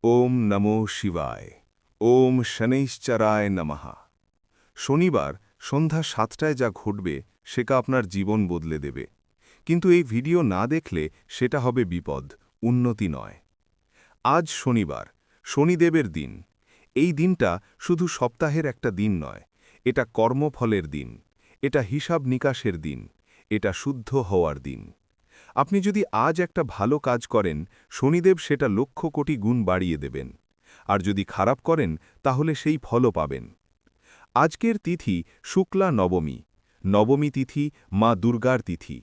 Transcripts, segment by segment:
ওম নমো শিবায়। ওম শনৈশ্চরায় নমঃ। শনিবার সন্ধ্যা ৭টায় যা ঘটবে সেটা আপনার জীবন বদলে দেবে। কিন্তু এই ভিডিও না দেখলে সেটা হবে বিপদ, উন্নতি নয়। আজ শনিবার, শনিদেবের দিন। এই দিনটা শুধু সপ্তাহের একটা দিন নয়, এটা কর্মফলের দিন, এটা হিসাব নিকাশের দিন, এটা শুদ্ধ হওয়ার দিন। আপনি যদি আজ একটা ভালো কাজ করেন, শনিদেব সেটা লক্ষ কোটি গুণ বাড়িয়ে দেবেন। আর যদি খারাপ করেন তাহলে সেই ফলও পাবেন। আজকের তিথি শুক্লা নবমী। নবমী তিথি মা দুর্গার তিথি।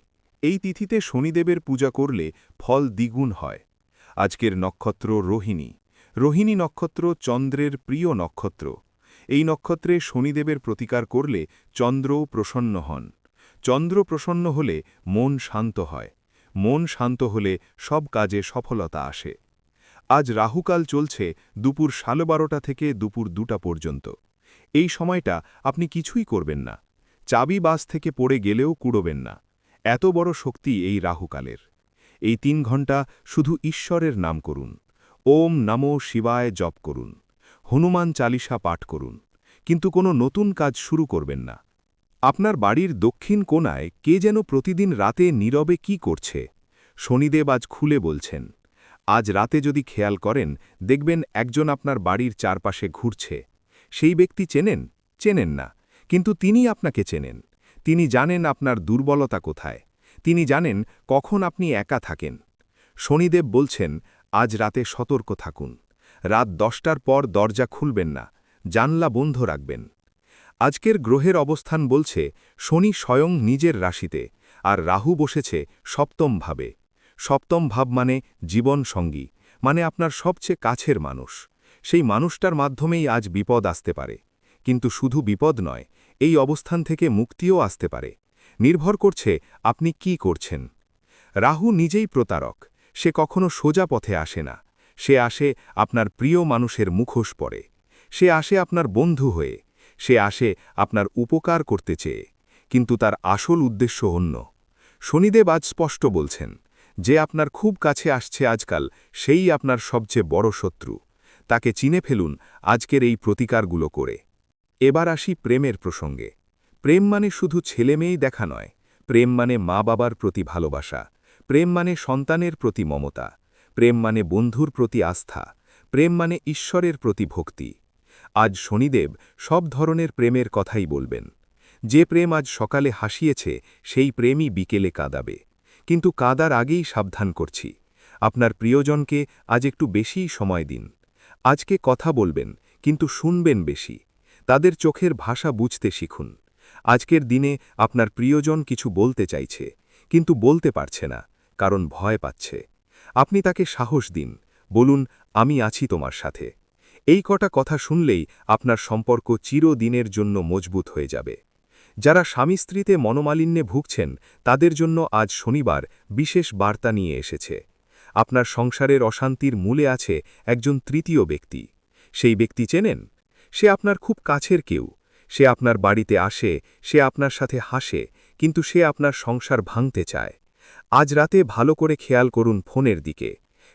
এই তিথিতে শনিদেবের পূজা করলে ফল দ্বিগুণ হয়। আজকের নক্ষত্র রোহিণী। রোহিণী নক্ষত্র চন্দ্রের প্রিয় নক্ষত্র। এই নক্ষত্রে শনিদেবের প্রতিকার করলে চন্দ্রও প্রসন্ন হন। চন্দ্র প্রসন্ন হলে মন শান্ত হয়। মন শান্ত হলে সব কাজে সফলতা আসে। আজ রাহুকাল চলছে দুপুর 12:30 থেকে দুপুর 2টা পর্যন্ত। এই সময়টা আপনি কিছুই করবেন না। চাবি বাস থেকে পড়ে গেলেও কুড়োবেন না। এত বড় শক্তি এই রাহুকালের। এই 3 ঘণ্টা শুধু ঈশ্বরের নাম করুন। ওম নমো শিবায় জপ করুন। হনুমান চালিসা পাঠ করুন। কিন্তু কোনো নতুন কাজ শুরু করবেন না। আপনার বাড়ির দক্ষিণ কোণায় কে যেন প্রতিদিন রাতে নীরবে কি করছে? শনিদেব আজ খুলে বলছেন। আজ রাতে যদি খেয়াল করেন, দেখবেন একজন আপনার বাড়ির চারপাশে ঘুরছে। সেই ব্যক্তি চেনেন? চেনেন না, কিন্তু তিনি আপনাকে চেনেন। তিনি জানেন আপনার দুর্বলতা কোথায়। তিনি জানেন কখন আপনি একা থাকেন। শনিদেব বলছেন, আজ রাতে সতর্ক থাকুন। রাত 10টার পর দরজা খুলবেন না, জানলা বন্ধ রাখবেন। আজকের গ্রহের অবস্থান বলছে শনি স্বয়ং নিজের রাশিতে, আর রাহু বসেছে সপ্তম ভাবে। সপ্তম ভাব মানে জীবন সঙ্গী, মানে আপনার সবচেয়ে কাছের মানুষ। সেই মানুষটার মাধ্যমেই আজ বিপদ আসতে পারে। কিন্তু শুধু বিপদ নয়, এই অবস্থান থেকে মুক্তিও আসতে পারে। নির্ভর করছে আপনি কি করছেন। রাহু নিজেই প্রতারক। সে কখনো সোজা পথে আসে না। সে আসে আপনার প্রিয় মানুষের মুখোশ পরে। সে আসে আপনার বন্ধু হয়ে। সে আসে আপনার উপকার করতে চেয়ে। কিন্তু তার আসল উদ্দেশ্য অন্য। শনিদেব আজ স্পষ্ট বলছেন, যে আপনার খুব কাছে আসছে আজকাল, সেই আপনার সবচেয়ে বড় শত্রু। তাকে চিনে ফেলুন আজকের এই প্রতিকারগুলো করে। এবার আসি প্রেমের প্রসঙ্গে। প্রেম মানে শুধু ছেলেমেয়েই দেখা নয়। প্রেম মানে মা বাবার প্রতি ভালোবাসা। প্রেম মানে সন্তানের প্রতি মমতা। প্রেম মানে বন্ধুর প্রতি আস্থা। প্রেম মানে ঈশ্বরের প্রতি ভক্তি। আজ শনিদেব সব ধরনের প্রেমের কথাই বলবেন। যে প্রেম আজ সকালে হাসিয়েছে, সেই প্রেমই বিকেলে কাঁদাবে। কিন্তু কাঁদার আগেই সাবধান করছি। আপনার প্রিয়জনকে আজ একটু বেশিই সময় দিন। আজকে কথা বলবেন, কিন্তু শুনবেন বেশি। তাদের চোখের ভাষা বুঝতে শিখুন। আজকের দিনে আপনার প্রিয়জন কিছু বলতে চাইছে, কিন্তু বলতে পারছে না, কারণ ভয় পাচ্ছে। আপনি তাকে সাহস দিন। বলুন, আমি আছি তোমার সাথে। এই কটা কথা শুনলেই আপনার সম্পর্ক চিরদিনের জন্য মজবুত হয়ে যাবে। যারা স্বামী স্ত্রীতে মনোমালিন্যে ভুগছেন, তাদের জন্য আজ শনিবার বিশেষ বার্তা নিয়ে এসেছে। আপনার সংসারের অশান্তির মূলে আছে একজন তৃতীয় ব্যক্তি। সেই ব্যক্তি চেনেন? সে আপনার খুব কাছের কেউ। সে আপনার বাড়িতে আসে, সে আপনার সাথে হাসে, কিন্তু সে আপনার সংসার ভাঙতে চায়। আজ রাতে ভালো করে খেয়াল করুন ফোনের দিকে।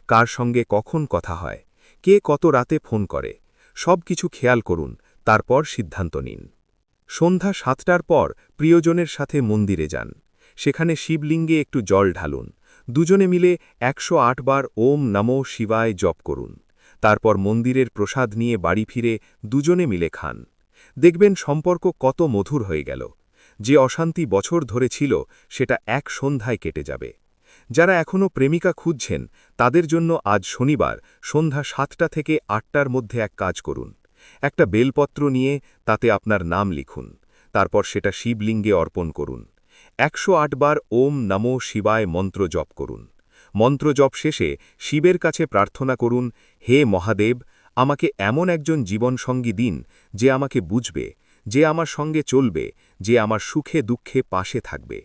কার সঙ্গে কখন কথা হয়, কে কত রাতে ফোন করে, সব কিছু খেয়াল করুন, তারপর সিদ্ধান্ত নিন। সন্ধ্যা 7টার পর প্রিয়জনের সাথে মন্দিরে যান। সেখানে শিবলিঙ্গে একটু জল ঢালুন। দুজনে মিলে 108 বার ওম নমো শিবায় জপ করুন। তারপর মন্দিরের প্রসাদ নিয়ে বাড়ি ফিরে দুজনে মিলে খান। দেখবেন সম্পর্ক কত মধুর হয়ে গেল। যে অশান্তি বছর ধরে ছিল, সেটা এক সন্ধ্যায় কেটে যাবে। যারা এখনও প্রেমিকা খুঁজছেন, তাদের জন্য আজ শনিবার সন্ধ্যা 7টা থেকে 8টার মধ্যে এক কাজ করুন। একটা বেলপত্র নিয়ে তাতে আপনার নাম লিখুন। তারপর সেটা শিবলিঙ্গে অর্পণ করুন। 108 বার ওম নমো শিবায় মন্ত্র জপ করুন। মন্ত্র জপ শেষে শিবের কাছে প্রার্থনা করুন, হে মহাদেব, আমাকে এমন একজন জীবনসঙ্গী দিন, যে আমাকে বুঝবে, যে আমার সঙ্গে চলবে, যে আমার সুখে দুঃখে পাশে থাকবে।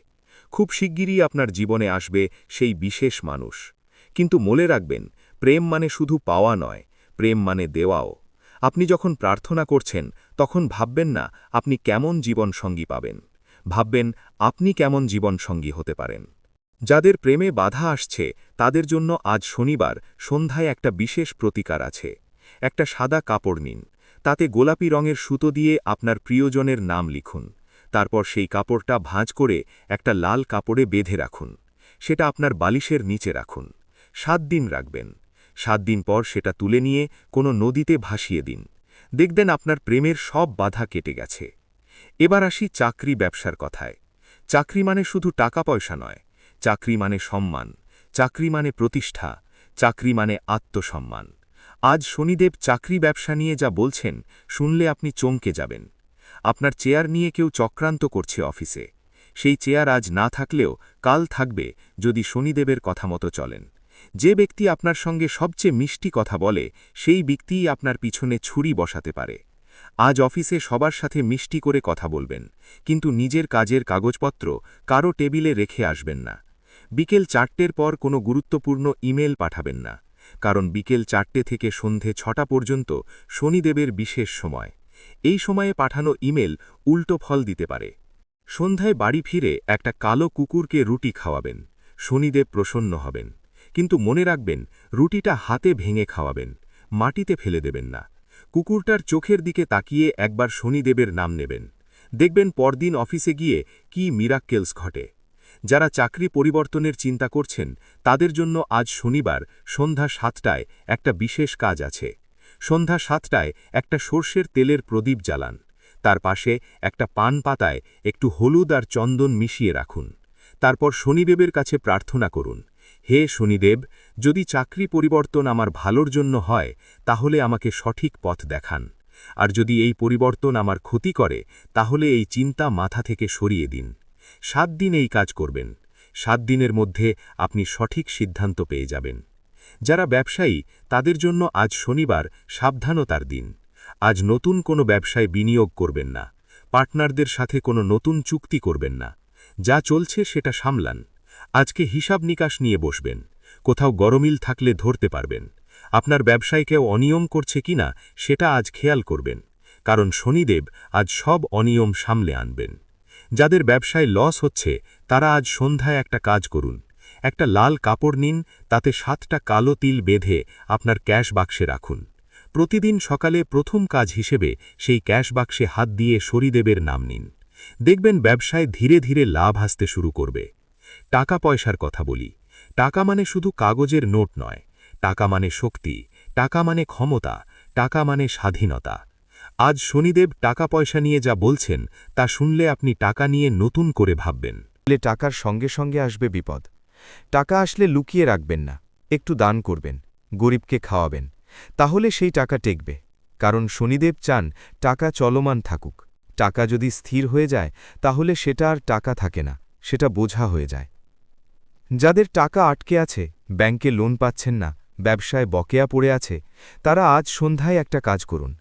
খুব শিগগিরই আপনার জীবনে আসবে সেই বিশেষ মানুষ। কিন্তু মনে রাখবেন, প্রেম মানে শুধু পাওয়া নয়, প্রেম মানে দেওয়াও। আপনি যখন প্রার্থনা করছেন, তখন ভাববেন না আপনি কেমন জীবনসঙ্গী পাবেন। ভাববেন আপনি কেমন জীবনসঙ্গী হতে পারেন। যাদের প্রেমে বাধা আসছে তাদের জন্য আজ শনিবার সন্ধ্যায় একটা বিশেষ প্রতিকার আছে। একটা সাদা কাপড় নিন, তাতে গোলাপি রঙের সুতো দিয়ে আপনার প্রিয়জনের নাম লিখুন। তারপর সেই কাপড়টা ভাঁজ করে একটা লাল কাপড়ে বেঁধে রাখুন। সেটা আপনার বালিশের নিচে রাখুন। 7 দিন রাখবেন। 7 দিন পর সেটা তুলে নিয়ে কোনো নদীতে ভাসিয়ে দিন। দেখবেন আপনার প্রেমের সব বাধা কেটে গেছে। এবার আসি চাকরি ব্যবসার কথায়। চাকরি মানে শুধু টাকা পয়সা নয়, চাকরি মানে সম্মান, চাকরি মানে প্রতিষ্ঠা, চাকরি মানে আত্মসম্মান। আজ শনিদেব চাকরি ব্যবসা নিয়ে যা বলছেন শুনলে আপনি চমকে যাবেন। আপনার চেয়ার নিয়ে কেউ চক্রান্ত করছে অফিসে। সেই চেয়ার আজ না থাকলেও কাল থাকবে যদি শনিদেবের কথা মতো চলেন। যে ব্যক্তি আপনার সঙ্গে সবচেয়ে মিষ্টি কথা বলে সেই ব্যক্তিই আপনার পিছনে ছুরি বসাতে পারে। আজ অফিসে সবার সাথে মিষ্টি করে কথা বলবেন, কিন্তু নিজের কাজের কাগজপত্র কারো টেবিলে রেখে আসবেন না। বিকেল 4টের পর কোনো গুরুত্বপূর্ণ ইমেল পাঠাবেন না, কারণ বিকেল 4টে থেকে সন্ধে 6টা পর্যন্ত শনিদেবের বিশেষ সময়। এই সময়ে পাঠানো ইমেল উল্টো ফল দিতে পারে। সন্ধ্যায় বাড়ি ফিরে একটা কালো কুকুরকে রুটি খাওয়াবেন। শনিদেব প্রসন্ন হবেন। কিন্তু মনে রাখবেন, রুটিটা হাতে ভেঙে খাওয়াবেন, মাটিতে ফেলে দেবেন না। কুকুরটার চোখের দিকে তাকিয়ে একবার শনিদেবের নাম নেবেন। দেখবেন পরদিন অফিসে গিয়ে কি মিরাক্কেলস ঘটে। যারা চাকরি পরিবর্তনের চিন্তা করছেন তাদের জন্য আজ শনিবার সন্ধ্যা 7টায় একটা বিশেষ কাজ আছে। সন্ধ্যা 7টায় একটা সর্ষের তেলের প্রদীপ জ্বালান। তার পাশে একটা পান পাতায় একটু হলুদ আর চন্দন মিশিয়ে রাখুন। তারপর শনিদেবের কাছে প্রার্থনা করুন, হে শনিদেব, যদি চাকরি পরিবর্তন আমার ভালোর জন্য হয় তাহলে আমাকে সঠিক পথ দেখান, আর যদি এই পরিবর্তন আমার ক্ষতি করে তাহলে এই চিন্তা মাথা থেকে সরিয়ে দিন। 7 দিন এই কাজ করবেন। 7 দিনের মধ্যে আপনি সঠিক সিদ্ধান্ত পেয়ে যাবেন। যারা ব্যবসায়ী তাদের জন্য আজ শনিবার সাবধানতার দিন। আজ নতুন কোনো ব্যবসায় বিনিয়োগ করবেন না। পার্টনারদের সাথে কোনো নতুন চুক্তি করবেন না। যা চলছে সেটা সামলান। আজকে হিসাব নিকাশ নিয়ে বসবেন। কোথাও গরমিল থাকলে ধরতে পারবেন। আপনার ব্যবসায় কেউ অনিয়ম করছে কিনা সেটা আজ খেয়াল করবেন, কারণ শনিদেব আজ সব অনিয়ম সামলে আনবেন। যাদের ব্যবসায় লস হচ্ছে তারা আজ সন্ধ্যায় একটা কাজ করুন। একটা লাল কাপড় নিন, তাতে 7টা কালো তিল বেঁধে আপনার ক্যাশ বাক্সে রাখুন। প্রতিদিন সকালে প্রথম কাজ হিসেবে সেই ক্যাশ বাক্সে হাত দিয়ে শনিদেবের নাম নিন। দেখবেন ব্যবসায় ধীরে ধীরে লাভ আসতে শুরু করবে। টাকা পয়সার কথা বলি। টাকা মানে শুধু কাগজের নোট নয়। টাকা মানে শক্তি, টাকা মানে ক্ষমতা, টাকা মানে স্বাধীনতা। আজ শনিদেব টাকা পয়সা নিয়ে যা বলছেন তা শুনলে আপনি টাকা নিয়ে নতুন করে ভাববেন। টাকার সঙ্গে সঙ্গে আসবে বিপদ। টাকা আসলে লুকিয়ে রাখবেন না, একটু দান করবেন, গরিবকে খাওয়াবেন, তাহলে সেই টাকা টেকবে। কারণ শনিদেব চান টাকা চলমান থাকুক। টাকা যদি স্থির হয়ে যায় তাহলে সেটা আর টাকা থাকে না, সেটা বোঝা হয়ে যায়। যাদের টাকা আটকে আছে, ব্যাংকে লোন পাচ্ছেন না, ব্যবসায় বকেয়া পড়ে আছে, তারা আজ সন্ধ্যায় একটা কাজ করুন।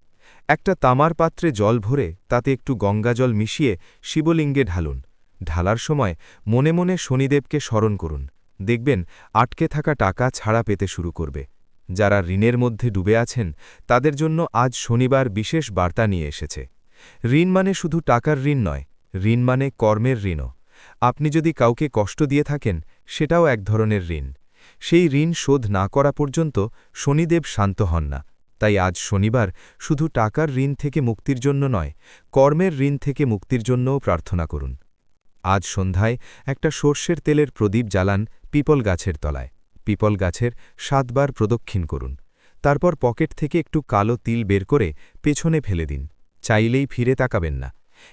একটা তামার পাত্রে জল ভরে তাতে একটু গঙ্গাজল মিশিয়ে শিবলিঙ্গে ঢালুন। ঢালার সময় মনে মনে শনিদেবকে স্মরণ করুন। দেখবেন আটকে থাকা টাকা ছাড়া পেতে শুরু করবে। যারা ঋণের মধ্যে ডুবে আছেন তাদের জন্য আজ শনিবার বিশেষ বার্তা নিয়ে এসেছে। ঋণ মানে শুধু টাকার ঋণ নয়, ঋণ মানে কর্মের ঋণও। আপনি যদি কাউকে কষ্ট দিয়ে থাকেন সেটাও এক ধরনের ঋণ। সেই ঋণ শোধ না করা পর্যন্ত শনিদেব শান্ত হন না। তাই আজ শনিবার শুধু টাকার ঋণ থেকে মুক্তির জন্য নয়, কর্মের ঋণ থেকে মুক্তির জন্যও প্রার্থনা করুন। আজ সন্ধ্যায় একটা সর্ষের তেলের প্রদীপ জ্বালান পিপল গাছের তলায়। পিপল গাছের 7 বার প্রদক্ষিণ করুন। তারপর পকেট থেকে একটু কালো তিল বের করে পেছনে ফেলে দিন। চাইলেই ফিরে তাকাবেন না।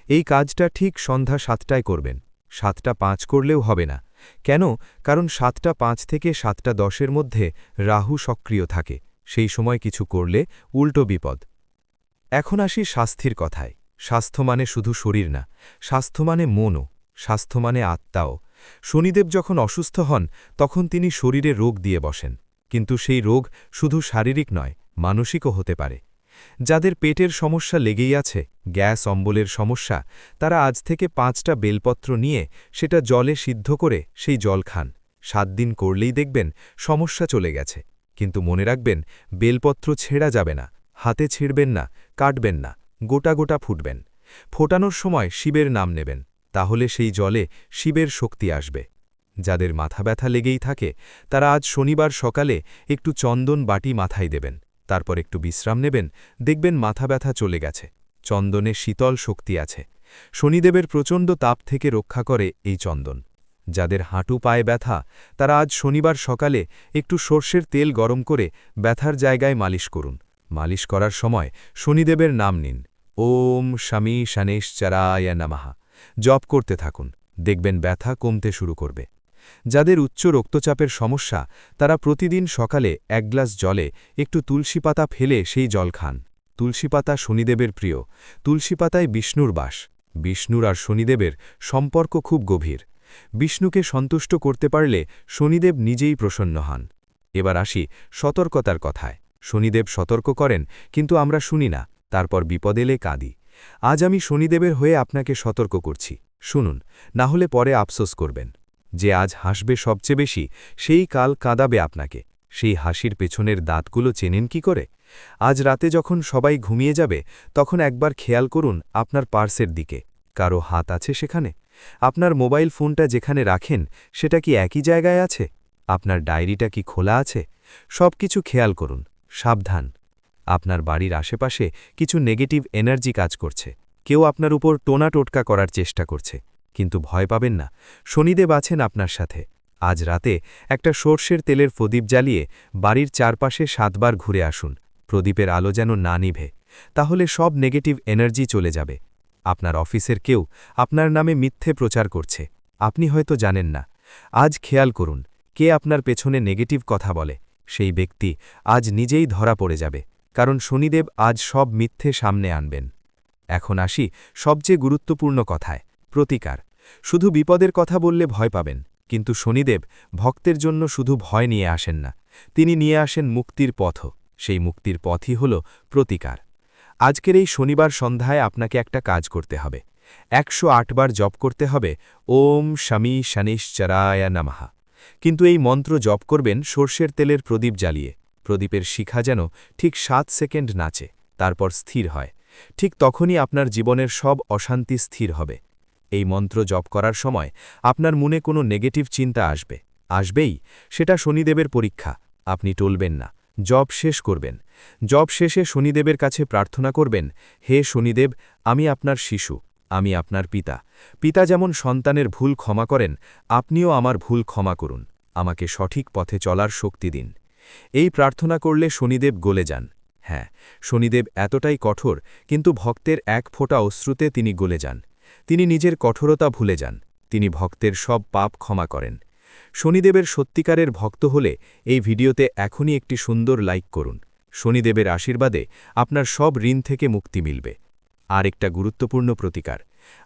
এই কাজটা ঠিক সন্ধ্যা 7টায় করবেন। 7টা 5 করলেও হবে না। কেন? কারণ 7টা 5 থেকে 7টা 10-এর মধ্যে রাহু সক্রিয় থাকে। সেই সময় কিছু করলে উল্টো বিপদ। এখন আসি স্বাস্থ্যের কথায়। স্বাস্থ্য মানে শুধু শরীর না, স্বাস্থ্য মানে মনও, স্বাস্থ্য মানে আত্মাও। শনিদেব যখন অসুস্থ হন তখন তিনি শরীরে রোগ দিয়ে বসেন, কিন্তু সেই রোগ শুধু শারীরিক নয়, মানসিকও হতে পারে। যাদের পেটের সমস্যা লেগেই আছে, গ্যাস অম্বলের সমস্যা, তারা আজ থেকে 5টা বেলপত্র নিয়ে সেটা জলে সিদ্ধ করে সেই জল খান। 7 দিন করলেই দেখবেন সমস্যা চলে গেছে। কিন্তু মনে রাখবেন, বেলপত্র ছেঁড়া যাবে না, হাতে ছিঁড়বেন না, কাটবেন না, গোটা গোটা ফুটবেন। ফোটানোর সময় শিবের নাম নেবেন, তাহলে সেই জলে শিবের শক্তি আসবে। যাদের মাথা ব্যথা লেগেই থাকে তারা আজ শনিবার সকালে একটু চন্দন বাটি মাথায় দেবেন, তারপর একটু বিশ্রাম নেবেন, দেখবেন মাথা ব্যথা চলে গেছে। চন্দনে শীতল শক্তি আছে। শনিদেবের প্রচণ্ড তাপ থেকে রক্ষা করে এই চন্দন। যাদের হাঁটু পায়ে ব্যথা তারা আজ শনিবার সকালে একটু সর্ষের তেল গরম করে ব্যথার জায়গায় মালিশ করুন। মালিশ করার সময় শনিদেবের নাম নিন, ওম শমি শনেশ্চরায় নমঃ জপ করতে থাকুন, দেখবেন ব্যথা কমতে শুরু করবে। যাদের উচ্চ রক্তচাপের সমস্যা তারা প্রতিদিন সকালে 1 গ্লাস জলে একটু তুলসী পাতা ফেলে সেই জল খান। তুলসী পাতা শনিদেবের প্রিয়। তুলসী পাতায় বিষ্ণুর বাস। বিষ্ণুর আর শনিদেবের সম্পর্ক খুব গভীর। বিষ্ণুকে সন্তুষ্ট করতে পারলে শনিদেব নিজেই প্রসন্ন হন। এবার আসি সতর্কতার কথায়। শনিদেব সতর্ক করেন, কিন্তু আমরা শুনি না, তারপর বিপদ এলে কাঁদি। আজ আমি শনিদেবের হয়ে আপনাকে সতর্ক করছি, শুনুন, না হলে পরে আফসোস করবেন। যে আজ হাসবে সবচেয়ে বেশি সেই কাল কাঁদাবে আপনাকে। সেই হাসির পেছনের দাঁতগুলো চেনেন কি করে? আজ রাতে যখন সবাই ঘুমিয়ে যাবে তখন একবার খেয়াল করুন আপনার পার্সের দিকে। কারো হাত আছে সেখানে? আপনার মোবাইল ফোনটা যেখানে রাখেন সেটা কি একই জায়গায় আছে? আপনার ডায়েরিটা কি খোলা আছে? সব কিছু খেয়াল করুন। সাবধান, আপনার বাড়ির আশেপাশে কিছু নেগেটিভ এনার্জি কাজ করছে। কেউ আপনার উপর টোনা টোটকা করার চেষ্টা করছে, কিন্তু ভয় পাবেন না, শনিদেব আছেন আপনার সাথে। আজ রাতে একটা সর্ষের তেলের প্রদীপ জ্বালিয়ে বাড়ির চারপাশে 7 বার ঘুরে আসুন। প্রদীপের আলো যেন না নিভে, তাহলে সব নেগেটিভ এনার্জি চলে যাবে। আপনার অফিসের কেউ আপনার নামে মিথ্যে প্রচার করছে, আপনি হয়তো জানেন না। আজ খেয়াল করুন, কে আপনার পেছনে নেগেটিভ কথা বলে। সেই ব্যক্তি আজ নিজেই ধরা পড়ে যাবে, কারণ শনিদেব আজ সব মিথ্যে সামনে আনবেন। এখন আসি সবচেয়ে গুরুত্বপূর্ণ কথায়, প্রতিকার। শুধু বিপদের কথা বললে ভয় পাবেন, কিন্তু শনিদেব ভক্তের জন্য শুধু ভয় নিয়ে আসেন না, তিনি নিয়ে আসেন মুক্তির পথও। সেই মুক্তির পথই হল প্রতিকার। আজকের এই শনিবার সন্ধ্যায় আপনাকে একটা কাজ করতে হবে। 108 বার জপ করতে হবে, ওম শমি শনিশ্চরায় নমঃ। কিন্তু এই মন্ত্র জপ করবেন সর্ষের তেলের প্রদীপ জ্বালিয়ে। প্রদীপের শিখা যেন ঠিক 7 সেকেন্ড নাচে, তারপর স্থির হয়। ঠিক তখনই আপনার জীবনের সব অশান্তি স্থির হবে। এই মন্ত্র জপ করার সময় আপনার মনে কোনো নেগেটিভ চিন্তা আসবেই, সেটা শনিদেবের পরীক্ষা। আপনি টলবেন না, জপ শেষ করবেন। জপ শেষে শনিদেবের কাছে প্রার্থনা করবেন, হে শনিদেব, আমি আপনার শিশু, আমি আপনার পিতা। পিতা যেমন সন্তানের ভুল ক্ষমা করেন, আপনিও আমার ভুল ক্ষমা করুন। আমাকে সঠিক পথে চলার শক্তি দিন। এই প্রার্থনা করলে শনিদেব গলে যান। হ্যাঁ, শনিদেব এতটাই কঠোর, কিন্তু ভক্তের এক ফোঁটা অশ্রুতে তিনি গলে যান। তিনি নিজের কঠোরতা ভুলে যান, তিনি ভক্তের সব পাপ ক্ষমা করেন। শনিদেবের সত্যিকারের ভক্ত হলে এই ভিডিওতে এখনই একটি সুন্দর লাইক করুন। শনিদেবের আশীর্বাদে আপনার সব ঋণ থেকে মুক্তি মিলবে। আর একটা গুরুত্বপূর্ণ প্রতিকার।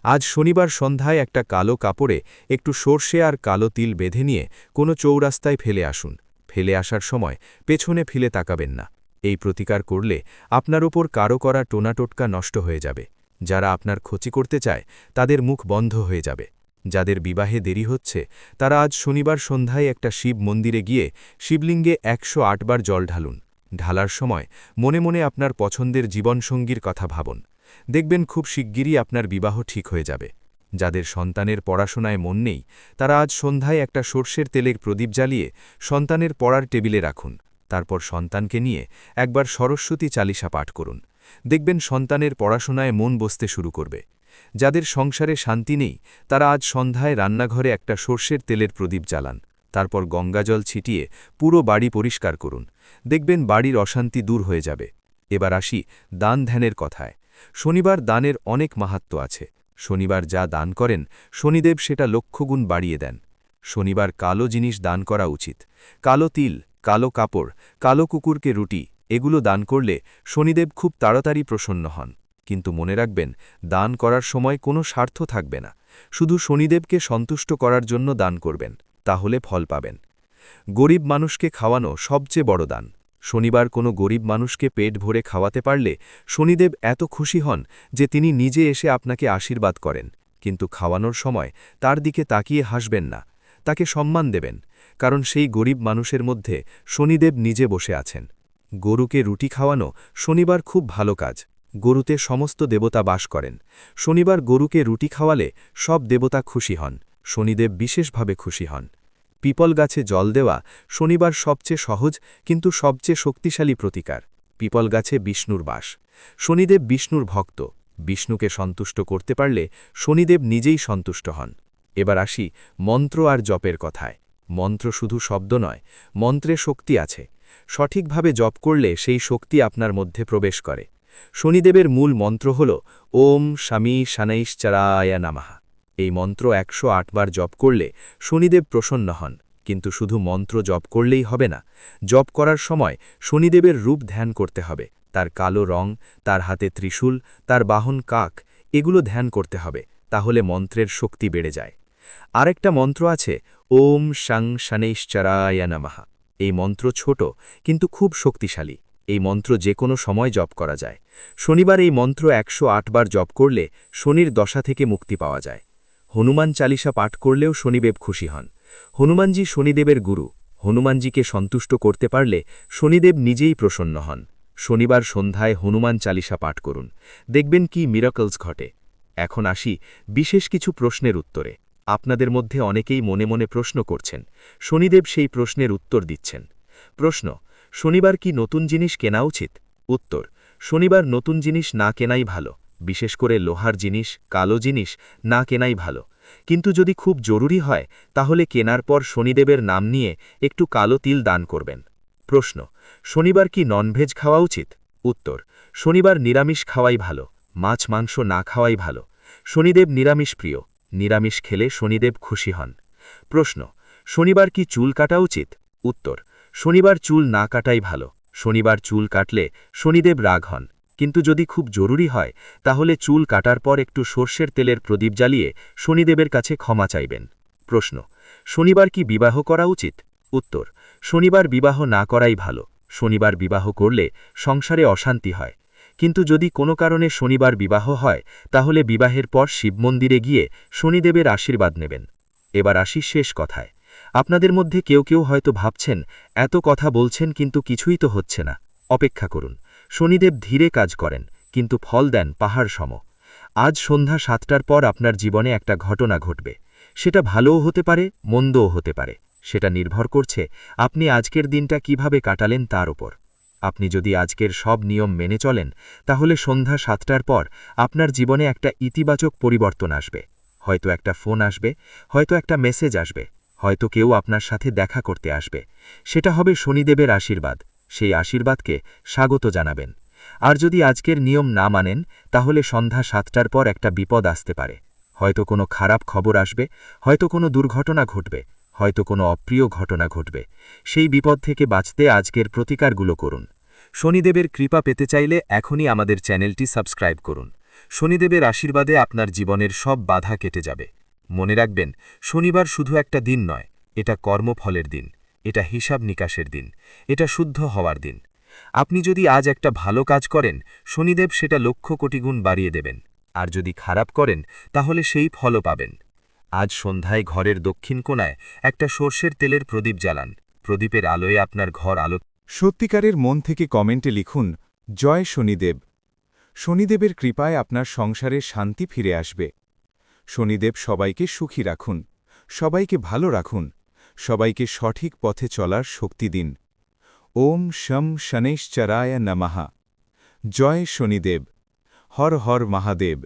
আজ শনিবার সন্ধ্যায় একটা কালো কাপড়ে একটু সর্ষে আর কালো তিল বেঁধে নিয়ে কোনো চৌরাস্তায় ফেলে আসুন। ফেলে আসার সময় পেছনে ফিরে তাকাবেন না। এই প্রতিকার করলে আপনার ওপর কারো করা টোনাটোটকা নষ্ট হয়ে যাবে। যারা আপনার ক্ষতি করতে চায় তাদের মুখ বন্ধ হয়ে যাবে। যাদের বিবাহে দেরি হচ্ছে তারা আজ শনিবার সন্ধ্যায় একটা শিব মন্দিরে গিয়ে শিবলিঙ্গে 108 বার জল ঢালুন। ঢালার সময় মনে মনে আপনার পছন্দের জীবনসঙ্গীর কথা ভাবুন। দেখবেন খুব শিগগিরই আপনার বিবাহ ঠিক হয়ে যাবে। যাদের সন্তানের পড়াশোনায় মন নেই তারা আজ সন্ধ্যায় একটা সর্ষের তেলের প্রদীপ জ্বালিয়ে সন্তানের পড়ার টেবিলে রাখুন। তারপর সন্তানকে নিয়ে একবার সরস্বতী চালিসা পাঠ করুন। দেখবেন সন্তানের পড়াশোনায় মন বসতে শুরু করবে। যাদের সংসারে শান্তি নেই তারা আজ সন্ধ্যায় রান্নাঘরে একটা সর্ষের তেলের প্রদীপ জ্বালান। তারপর গঙ্গাজল ছিটিয়ে পুরো বাড়ি পরিষ্কার করুন। দেখবেন বাড়ির অশান্তি দূর হয়ে যাবে। এবার আসি দান ধ্যানের কথায়। শনিবার দানের অনেক মাহাত্ম্য আছে। শনিবার যা দান করেন শনিদেব সেটা লক্ষগুণ বাড়িয়ে দেন। শনিবার কালো জিনিস দান করা উচিত। কালো তিল, কালো কাপড়, কালো কুকুরকে রুটি, এগুলো দান করলে শনিদেব খুব তাড়াতাড়ি প্রসন্ন হন। কিন্তু মনে রাখবেন, দান করার সময় কোনো স্বার্থ থাকবে না। শুধু শনিদেবকে সন্তুষ্ট করার জন্য দান করবেন, তাহলে ফল পাবেন। গরিব মানুষকে খাওয়ানো সবচেয়ে বড় দান। শনিবার কোনো গরিব মানুষকে পেট ভরে খাওয়াতে পারলে শনিদেব এত খুশি হন যে তিনি নিজে এসে আপনাকে আশীর্বাদ করেন। কিন্তু খাওয়ানোর সময় তার দিকে তাকিয়ে হাসবেন না, তাকে সম্মান দেবেন, কারণ সেই গরিব মানুষের মধ্যে শনিদেব নিজে বসে আছেন। গরুকে রুটি খাওয়ানো শনিবার খুব ভালো কাজ। গরুতে সমস্ত দেবতা বাস করেন। শনিবার গরুকে রুটি খাওয়ালে সব দেবতা খুশি হন, শনিদেব বিশেষভাবে খুশি হন। পিপল গাছে জল দেওয়া শনিবার সবচেয়ে সহজ কিন্তু সবচেয়ে শক্তিশালী প্রতিকার। পিপল গাছে বিষ্ণুর বাস। শনিদেব বিষ্ণুর ভক্ত। বিষ্ণুকে সন্তুষ্ট করতে পারলে শনিদেব নিজেই সন্তুষ্ট হন। এবার আসি মন্ত্র আর জপের কথায়। মন্ত্র শুধু শব্দ নয়, মন্ত্রে শক্তি আছে। সঠিকভাবে জপ করলে সেই শক্তি আপনার মধ্যে প্রবেশ করে। শনিদেবের মূল মন্ত্র হল ওম স্বামী শনৈশ্চরায় নমঃ। এই মন্ত্র 108 বার জপ করলে শনিদেব প্রসন্ন হন। কিন্তু শুধু মন্ত্র জপ করলেই হবে না। জপ করার সময় শনিদেবের রূপ ধ্যান করতে হবে। তার কালো রং, তার হাতে ত্রিশূল, তার বাহন কাক, এগুলো ধ্যান করতে হবে। তাহলে মন্ত্রের শক্তি বেড়ে যায়। আরেকটা মন্ত্র আছে ওম শং শনৈশ্চরায় নমঃ। এই মন্ত্র ছোট কিন্তু খুব শক্তিশালী। এই মন্ত্র যে কোনো সময় জপ করা যায়। শনিবার এই মন্ত্র 108 বার জপ করলে শনির দশা থেকে মুক্তি পাওয়া যায়। হনুমান চালিসা পাঠ করলেও শনিদেব খুশি হন। হনুমানজি শনিদেবের গুরু। হনুমানজিকে সন্তুষ্ট করতে পারলে শনিদেব নিজেই প্রসন্ন হন। শনিবার সন্ধ্যায় হনুমান চালিসা পাঠ করুন। দেখবেন কি মিরাকলস ঘটে। এখন আসি বিশেষ কিছু প্রশ্নের উত্তরে। আপনাদের মধ্যে অনেকেই মনে মনে প্রশ্ন করছেন। শনিদেব সেই প্রশ্নের উত্তর দিচ্ছেন। প্রশ্ন: শনিবার কি নতুন জিনিস কেনা উচিত? উত্তর: শনিবার নতুন জিনিস না কেনাই ভালো। বিশেষ করে লোহার জিনিস, কালো জিনিস না কেনাই ভালো। কিন্তু যদি খুব জরুরি হয় তাহলে কেনার পর শনিদেবের নাম নিয়ে একটু কালো তিল দান করবেন। প্রশ্ন: শনিবার কি ননভেজ খাওয়া উচিত? উত্তর: শনিবার নিরামিষ খাওয়াই ভালো। মাছ মাংস না খাওয়াই ভালো। শনিদেব নিরামিষ প্রিয়। নিরামিষ খেলে শনিদেব খুশি হন। প্রশ্ন: শনিবার কি চুল কাটা উচিত? উত্তর: শনিবার চুল না কাটাই ভালো। শনিবার চুল কাটলে শনিদেব রাগ হন। কিন্তু যদি খুব জরুরি হয় তাহলে চুল কাটার পর একটু সর্ষের তেলের প্রদীপ জ্বালিয়ে শনিদেবের কাছে ক্ষমা চাইবেন। প্রশ্ন: শনিবার কি বিবাহ করা উচিত? উত্তর: শনিবার বিবাহ না করাই ভালো। শনিবার বিবাহ করলে সংসারে অশান্তি হয়। কিন্তু যদি কোনো কারণে শনিবার বিবাহ হয় তাহলে বিবাহের পর শিব মন্দিরে গিয়ে শনিদেবের আশীর্বাদ নেবেন। এবার আসি শেষ কথায়। আপনাদের মধ্যে কেউ কেউ হয়তো ভাবছেন এত কথা বলছেন কিন্তু কিছুই তো হচ্ছে না। অপেক্ষা করুন। শনিদেব ধীরে কাজ করেন কিন্তু ফল দেন পাহাড় সম। আজ সন্ধ্যা 7টার পর আপনার জীবনে একটা ঘটনা ঘটবে। সেটা ভালোও হতে পারে, মন্দও হতে পারে। সেটা নির্ভর করছে আপনি আজকের দিনটা কিভাবে কাটালেন তার উপর। আপনি যদি আজকের সব নিয়ম মেনে চলেন তাহলে সন্ধ্যা 7টার পর আপনার জীবনে একটা ইতিবাচক পরিবর্তন আসবে। হয়তো একটা ফোন আসবে, হয়তো একটা মেসেজ আসবে, হয়তো কেউ আপনার সাথে দেখা করতে আসবে। সেটা হবে শনিদেবের আশীর্বাদ। সেই আশীর্বাদকে স্বাগত জানাবেন। আর যদি আজকের নিয়ম না মানেন তাহলে সন্ধ্যা 7টার পর একটা বিপদ আসতে পারে। হয়তো কোনো খারাপ খবর আসবে, হয়তো কোনো দুর্ঘটনা ঘটবে, হয়তো কোনো অপ্রিয় ঘটনা ঘটবে। সেই বিপদ থেকে বাঁচতে আজকের প্রতিকারগুলো করুন। শনিদেবের কৃপা পেতে চাইলে এখনই আমাদের চ্যানেলটি সাবস্ক্রাইব করুন। শনিদেবের আশীর্বাদে আপনার জীবনের সব বাধা কেটে যাবে। মনে রাখবেন, শনিবার শুধু একটা দিন নয়, এটা কর্মফলের দিন, এটা হিসাব নিকাশের দিন, এটা শুদ্ধ হওয়ার দিন। আপনি যদি আজ একটা ভালো কাজ করেন, শনিদেব সেটা লক্ষ কোটি গুণ বাড়িয়ে দেবেন। আর যদি খারাপ করেন তাহলে সেই ফলও পাবেন। আজ সন্ধ্যায় ঘরের দক্ষিণ কোণায় একটা সর্ষের তেলের প্রদীপ জ্বালান। প্রদীপের আলোয় আপনার ঘর আলো। সত্যিকারের মন থেকে কমেন্টে লিখুন জয় শনিদেব। শনিদেবের কৃপায় আপনার সংসারে শান্তি ফিরে আসবে। শনিদেব সবাইকে সুখী রাখুন, সবাইকে ভালো রাখুন, সবাইকে সঠিক পথে চলার শক্তি দিন। ওম শম শনৈশ্চরায় নমঃ। জয় শনিদেব। হর হর মহাদেব।